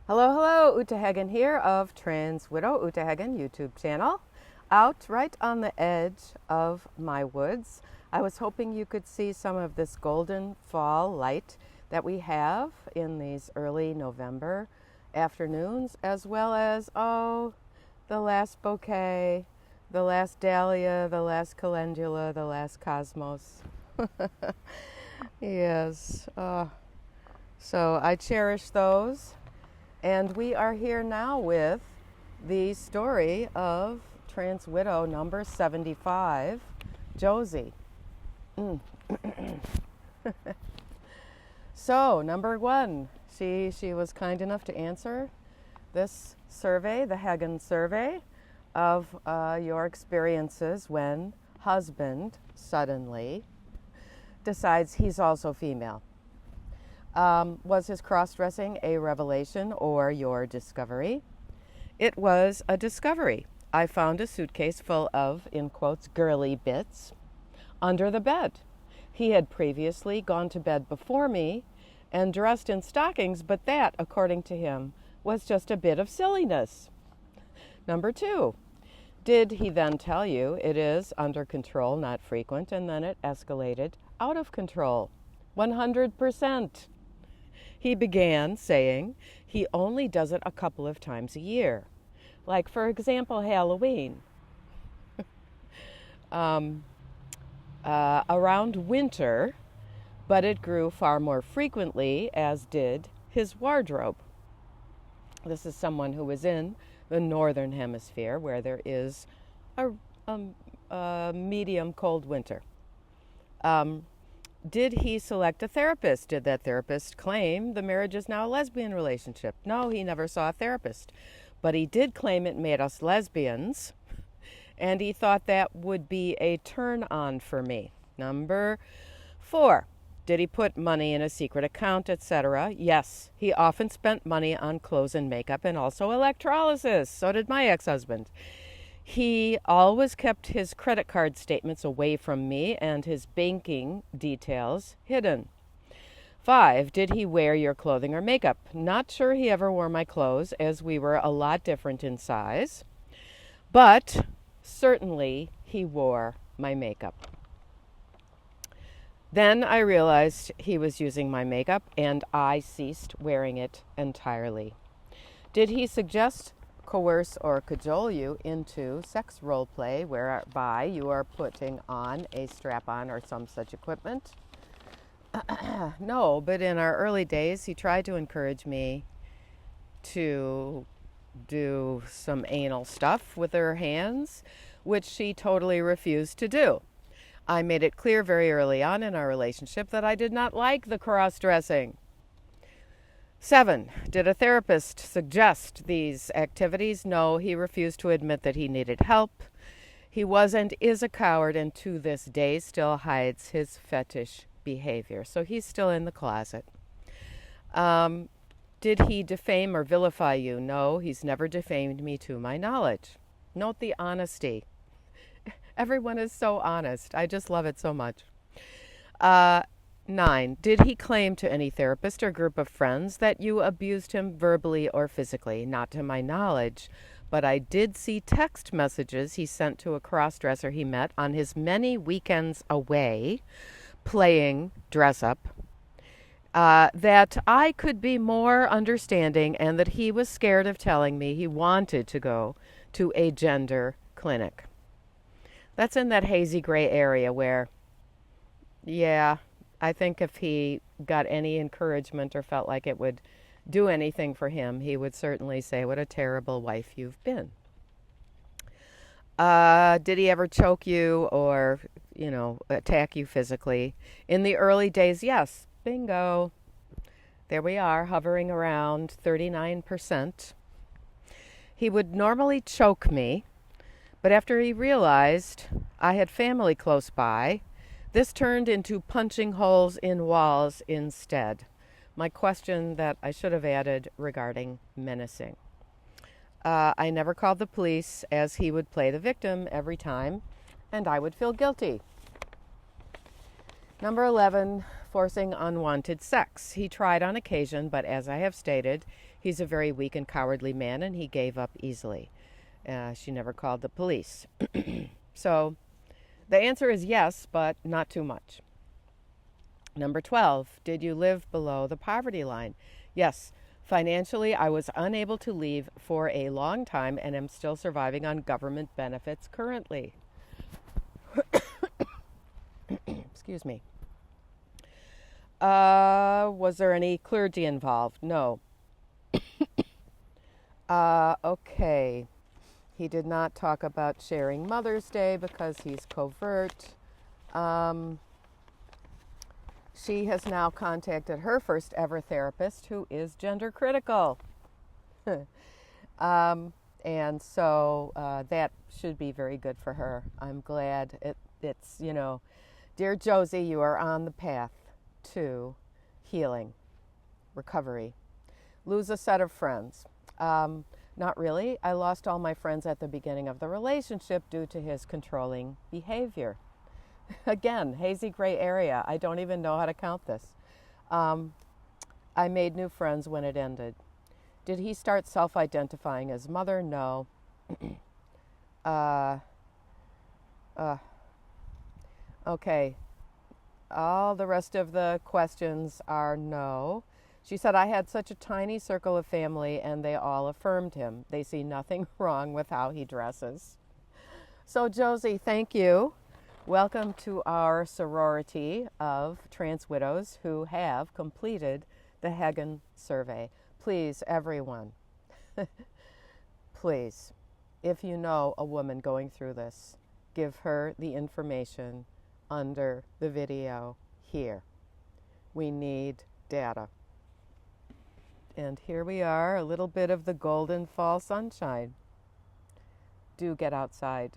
Hello, hello, Uta Hagen here of Trans Widow Uta Hagen YouTube channel. Out right on the edge of my woods. I was hoping you could see some of this golden fall light that we have in these early November afternoons, as well as, the last bouquet, the last dahlia, the last calendula, the last cosmos. Yes. So I cherish those. And we are here now with the story of trans widow number 75, Josie. So, number one, she was kind enough to answer this survey, the Hagen survey, of your experiences when husband suddenly decides he's also female. Was his cross-dressing a revelation or your discovery? It was a discovery. I found a suitcase full of, in quotes, girly bits under the bed. He had previously gone to bed before me and dressed in stockings, but that, according to him, was just a bit of silliness. Number two, did he then tell you it is under control, not frequent, and then it escalated out of control? 100%. He began saying he only does it a couple of times a year. Like, for example, Halloween. Around winter, but it grew far more frequently, as did his wardrobe. This is someone who is in the northern hemisphere where there is a medium cold winter. Did he select a therapist? Did that therapist claim the marriage is now a lesbian relationship? No, he never saw a therapist. But he did claim it made us lesbians, and he thought that would be a turn-on for me. Number four, did he put money in a secret account, etc.? Yes, he often spent money on clothes and makeup and also electrolysis. So did my ex-husband. He always kept his credit card statements away from me and his banking details hidden. 5, did he wear your clothing or makeup? Not sure he ever wore my clothes, as we were a lot different in size. But certainly he wore my makeup. Then I realized he was using my makeup, and I ceased wearing it entirely. Did he suggest, coerce, or cajole you into sex role play whereby you are putting on a strap-on or some such equipment? No, but in our early days, he tried to encourage me to do some anal stuff with her hands, which she totally refused to do. I made it clear very early on in our relationship that I did not like the cross-dressing. 7, did a therapist suggest these activities? No, he refused to admit that he needed help. He was and is a coward, and to this day still hides his fetish behavior. So he's still in the closet. Did he defame or vilify you? No, he's never defamed me to my knowledge. Note the honesty. Everyone is so honest. I just love it so much. 9, did he claim to any therapist or group of friends that you abused him verbally or physically? Not to my knowledge, but I did see text messages he sent to a cross-dresser he met on his many weekends away playing dress-up, that I could be more understanding and that he was scared of telling me he wanted to go to a gender clinic. That's in that hazy gray area where, yeah, I think if he got any encouragement or felt like it would do anything for him, he would certainly say, what a terrible wife you've been. Did he ever choke you or, attack you physically? In the early days, yes. Bingo. There we are, hovering around 39%. He would normally choke me, but after he realized I had family close by, this turned into punching holes in walls instead. My question that I should have added regarding menacing. I never called the police, as he would play the victim every time, and I would feel guilty. Number 11, forcing unwanted sex. He tried on occasion, but as I have stated, he's a very weak and cowardly man, and he gave up easily. She never called the police. So the answer is yes, but not too much. Number 12, did you live below the poverty line? Yes. Financially, I was unable to leave for a long time and am still surviving on government benefits currently. Excuse me. Was there any clergy involved? No. Okay. He did not talk about sharing Mother's Day because he's covert. She has now contacted her first ever therapist, who is gender critical. And so that should be very good for her. I'm glad it's, dear Josie, you are on the path to healing, recovery. Lose a set of friends. Not really. I lost all my friends at the beginning of the relationship due to his controlling behavior. Again, hazy gray area. I don't even know how to count this. I made new friends when it ended. Did he start self-identifying as mother? No. Okay. All the rest of the questions are no. She said, I had such a tiny circle of family and they all affirmed him. They see nothing wrong with how he dresses. So Josie, thank you. Welcome to our sorority of trans widows who have completed the Hagen survey. Please, everyone, please, if you know a woman going through this, give her the information under the video here. We need data. And here we are, a little bit of the golden fall sunshine. Do get outside.